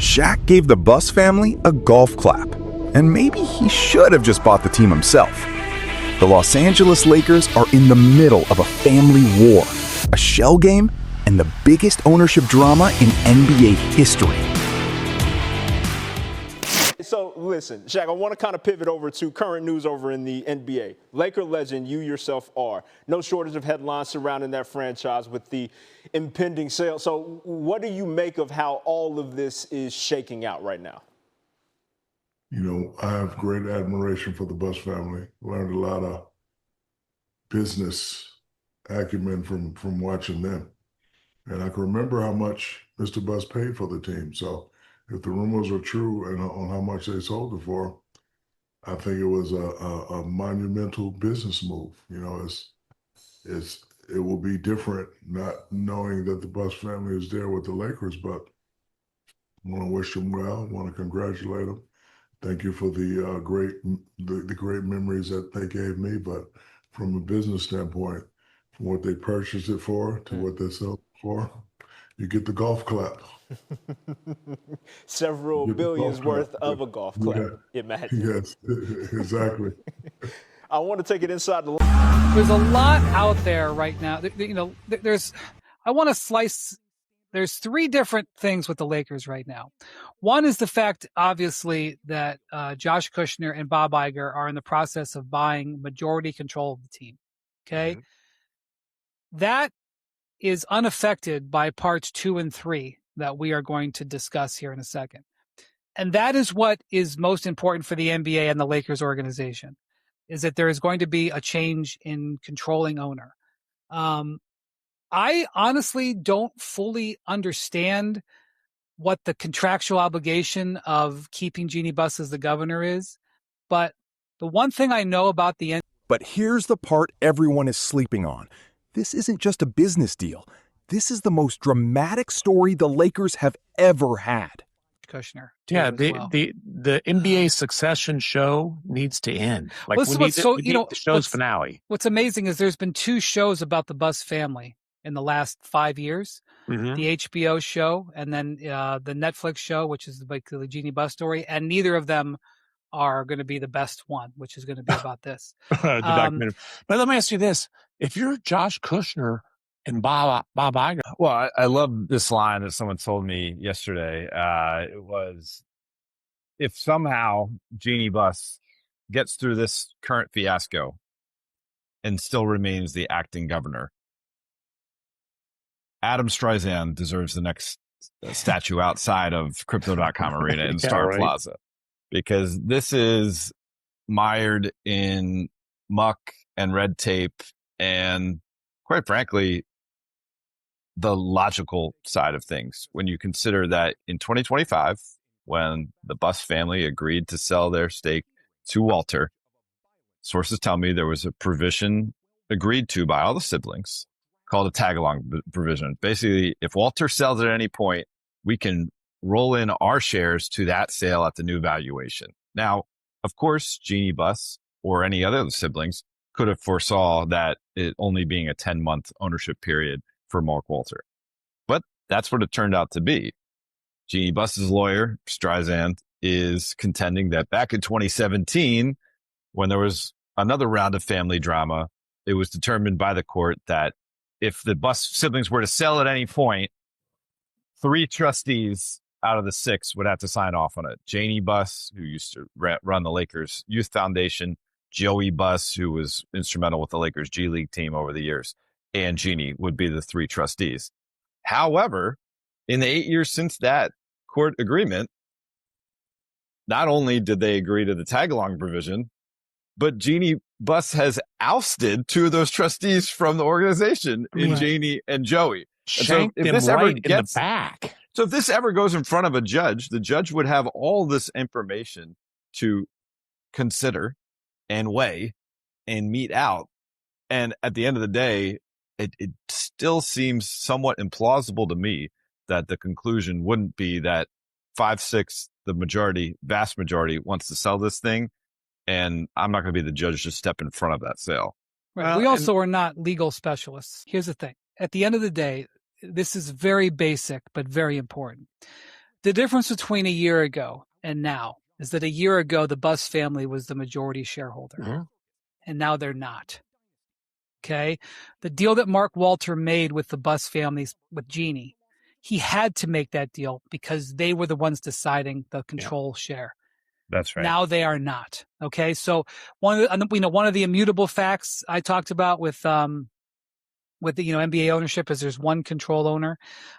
Shaq gave the Buss family a golf clap, and maybe he should have just bought the team himself. The Los Angeles Lakers are in the middle of a family war, a shell game, and the biggest ownership drama in NBA history. So listen, Shaq, I want to kind of pivot over to current news over in the NBA. Laker legend, you yourself are. No shortage of headlines surrounding that franchise with the impending sale. So what do you make of how all of this is shaking out right now? You know, I have great admiration for the Buss family. Learned a lot of business acumen from watching them. And I can remember how much Mr. Buss paid for the team. So if the rumors are true and on how much they sold it for, I think it was a monumental business move. You know, it will be different not knowing that the Buss family is there with the Lakers, but I want to wish them well. I want to congratulate them. Thank you for the great memories that they gave me. But from a business standpoint, from what they purchased it for to what they sell it for, you get the golf clap. Several billions worth of a golf clap, imagine. Yes, exactly. I want to take it inside the. There's a lot out there right now. You know, I want to slice. There's three different things with the Lakers right now. One is the fact, obviously, that Josh Kushner and Bob Iger are in the process of buying majority control of the team. Okay. Mm-hmm. That is unaffected by parts 2 and 3 that we are going to discuss here in a second. And that is what is most important for the NBA and the Lakers organization, is that there is going to be a change in controlling owner. I honestly don't fully understand what the contractual obligation of keeping Jeanie Buss as the governor is, but the one thing I know about the But here's the part everyone is sleeping on. This isn't just a business deal. This is the most dramatic story the Lakers have ever had. Kushner. Yeah, the NBA Succession show needs to end. Like, we need the show's finale. What's amazing is there's been 2 shows about the Buss family in the last 5 years. Mm-hmm. The HBO show and then the Netflix show, which is like the Jeanie Buss story, and neither of them are going to be the best one, which is going to be about this. The documentary. But let me ask you this. If you're Josh Kushner and Bob Iger. Well, I love this line that someone told me yesterday. It was, if somehow Jeanie Buss gets through this current fiasco and still remains the acting governor, Adam Streisand deserves the next statue outside of Crypto.com Arena in Star Plaza, because this is mired in muck and red tape and, quite frankly, the logical side of things. When you consider that in 2025, when the Buss family agreed to sell their stake to Walter, sources tell me there was a provision agreed to by all the siblings called a tag-along provision. Basically, if Walter sells at any point, we can roll in our shares to that sale at the new valuation. Now, of course, Jeanie Buss or any other of the siblings could have foresaw that it only being a 10-month ownership period for Mark Walter. But that's what it turned out to be. Jeanie Buss's lawyer, Streisand, is contending that back in 2017, when there was another round of family drama, it was determined by the court that if the Buss siblings were to sell at any point, 3 trustees out of the 6 would have to sign off on it. Jeanie Buss, who used to run the Lakers Youth Foundation, Joey Buss, who was instrumental with the Lakers G League team over the years, and Jeanie would be the 3 trustees. However, in the 8 years since that court agreement, not only did they agree to the tag-along provision, but Jeanie Buss has ousted 2 of those trustees from the organization in Jeanie and Joey. Shanked and so him right in the back. So if this ever goes in front of a judge, the judge would have all this information to consider and weigh and mete out. And at the end of the day, it still seems somewhat implausible to me that the conclusion wouldn't be that 5/6, the vast majority wants to sell this thing. And I'm not going to be the judge to step in front of that sale. Right. We also are not legal specialists. Here's the thing. At the end of the day, this is very basic, but very important. The difference between a year ago and now is that a year ago, the Buss family was the majority shareholder, and now they're not. Okay. The deal that Mark Walter made with the Buss families, with Jeanie, he had to make that deal because they were the ones deciding the control share. That's right. Now they are not. Okay. So one of the immutable facts I talked about with the, NBA ownership is there's one control owner.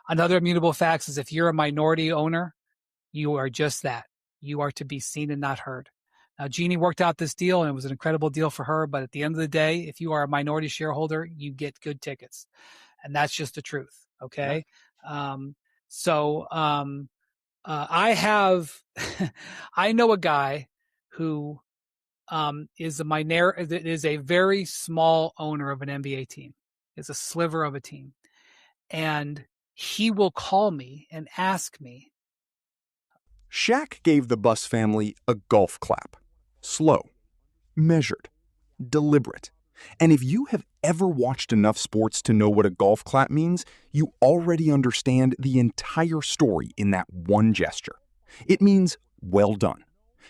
Another immutable fact is if you're a minority owner, you are just that. You are to be seen and not heard. Now, Jeanie worked out this deal, and it was an incredible deal for her. But at the end of the day, if you are a minority shareholder, you get good tickets, and that's just the truth. Okay. Yeah. I have, I know a guy who is a very small owner of an NBA team. Is a sliver of a team, and he will call me and ask me. Shaq gave the Buss family a golf clap. Slow, measured, deliberate. And if you have ever watched enough sports to know what a golf clap means, you already understand the entire story in that one gesture. It means well done.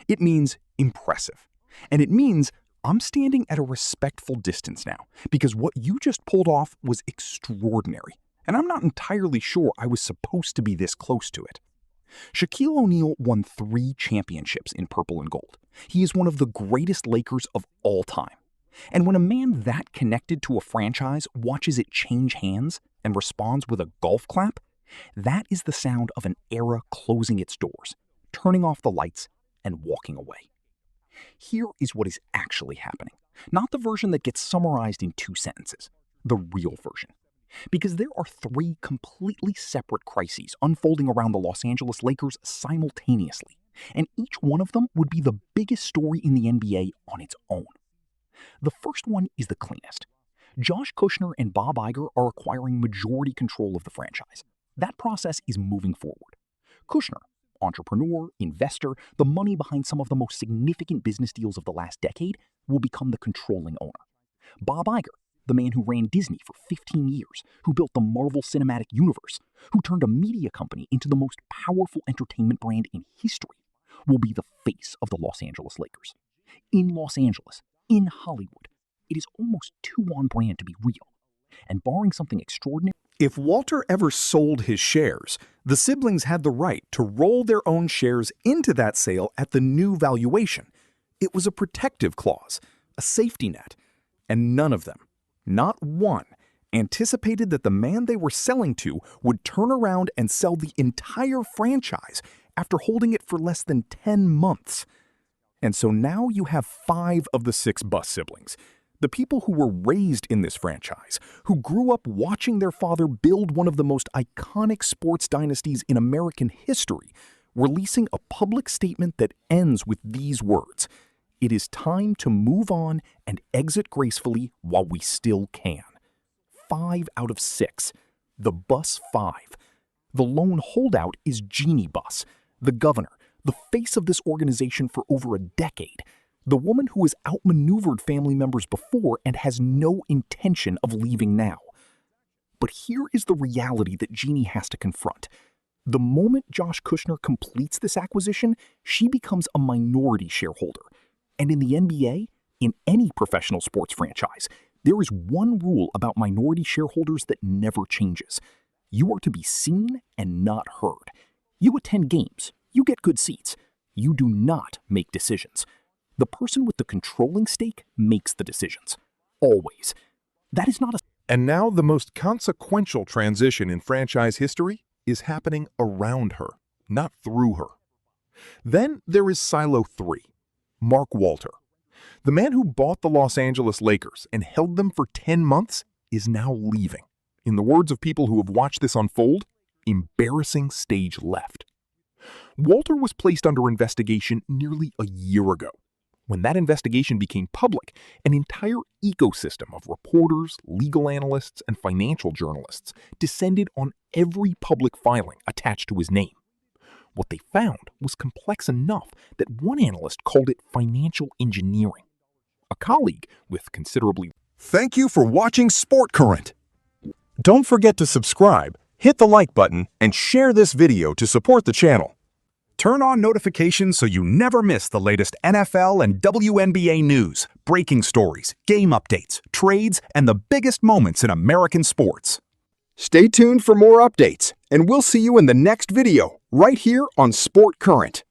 It means impressive. And it means I'm standing at a respectful distance now because what you just pulled off was extraordinary. And I'm not entirely sure I was supposed to be this close to it. Shaquille O'Neal won 3 championships in purple and gold. He is one of the greatest Lakers of all time. And when a man that connected to a franchise watches it change hands and responds with a golf clap, that is the sound of an era closing its doors, turning off the lights, and walking away. Here is what is actually happening, not the version that gets summarized in 2 sentences, the real version. Because there are 3 completely separate crises unfolding around the Los Angeles Lakers simultaneously, and each one of them would be the biggest story in the NBA on its own. The first one is the cleanest. Josh Kushner and Bob Iger are acquiring majority control of the franchise. That process is moving forward. Kushner, entrepreneur, investor, the money behind some of the most significant business deals of the last decade, will become the controlling owner. Bob Iger, the man who ran Disney for 15 years, who built the Marvel Cinematic Universe, who turned a media company into the most powerful entertainment brand in history, will be the face of the Los Angeles Lakers. In Los Angeles, in Hollywood, it is almost too on brand to be real. And barring something extraordinary, if Walter ever sold his shares, the siblings had the right to roll their own shares into that sale at the new valuation. It was a protective clause, a safety net, and none of them, not one, anticipated that the man they were selling to would turn around and sell the entire franchise after holding it for less than 10 months. And so now you have 5 of the 6 Buss siblings, the people who were raised in this franchise, who grew up watching their father build one of the most iconic sports dynasties in American history, releasing a public statement that ends with these words: "It is time to move on and exit gracefully while we still can." 5 out of 6. The Buss 5. The lone holdout is Jeanie Buss, the governor, the face of this organization for over a decade, the woman who has outmaneuvered family members before and has no intention of leaving now. But here is the reality that Jeanie has to confront. The moment Josh Kushner completes this acquisition, she becomes a minority shareholder. And in the NBA, in any professional sports franchise, there is one rule about minority shareholders that never changes. You are to be seen and not heard. You attend games. You get good seats. You do not make decisions. The person with the controlling stake makes the decisions. Always. That is not a... And now the most consequential transition in franchise history is happening around her, not through her. Then there is Silo 3, Mark Walter. The man who bought the Los Angeles Lakers and held them for 10 months is now leaving. In the words of people who have watched this unfold, embarrassing stage left. Walter was placed under investigation nearly a year ago. When that investigation became public, an entire ecosystem of reporters, legal analysts, and financial journalists descended on every public filing attached to his name. What they found was complex enough that one analyst called it financial engineering. A colleague with considerably... Thank you for watching Sport Current. Don't forget to subscribe, Hit the like button and share this video to support the channel. Turn on notifications so you never miss the latest NFL and WNBA news, breaking stories, game updates, trades, and the biggest moments in American sports. Stay tuned for more updates, and we'll see you in the next video right here on Sport Current.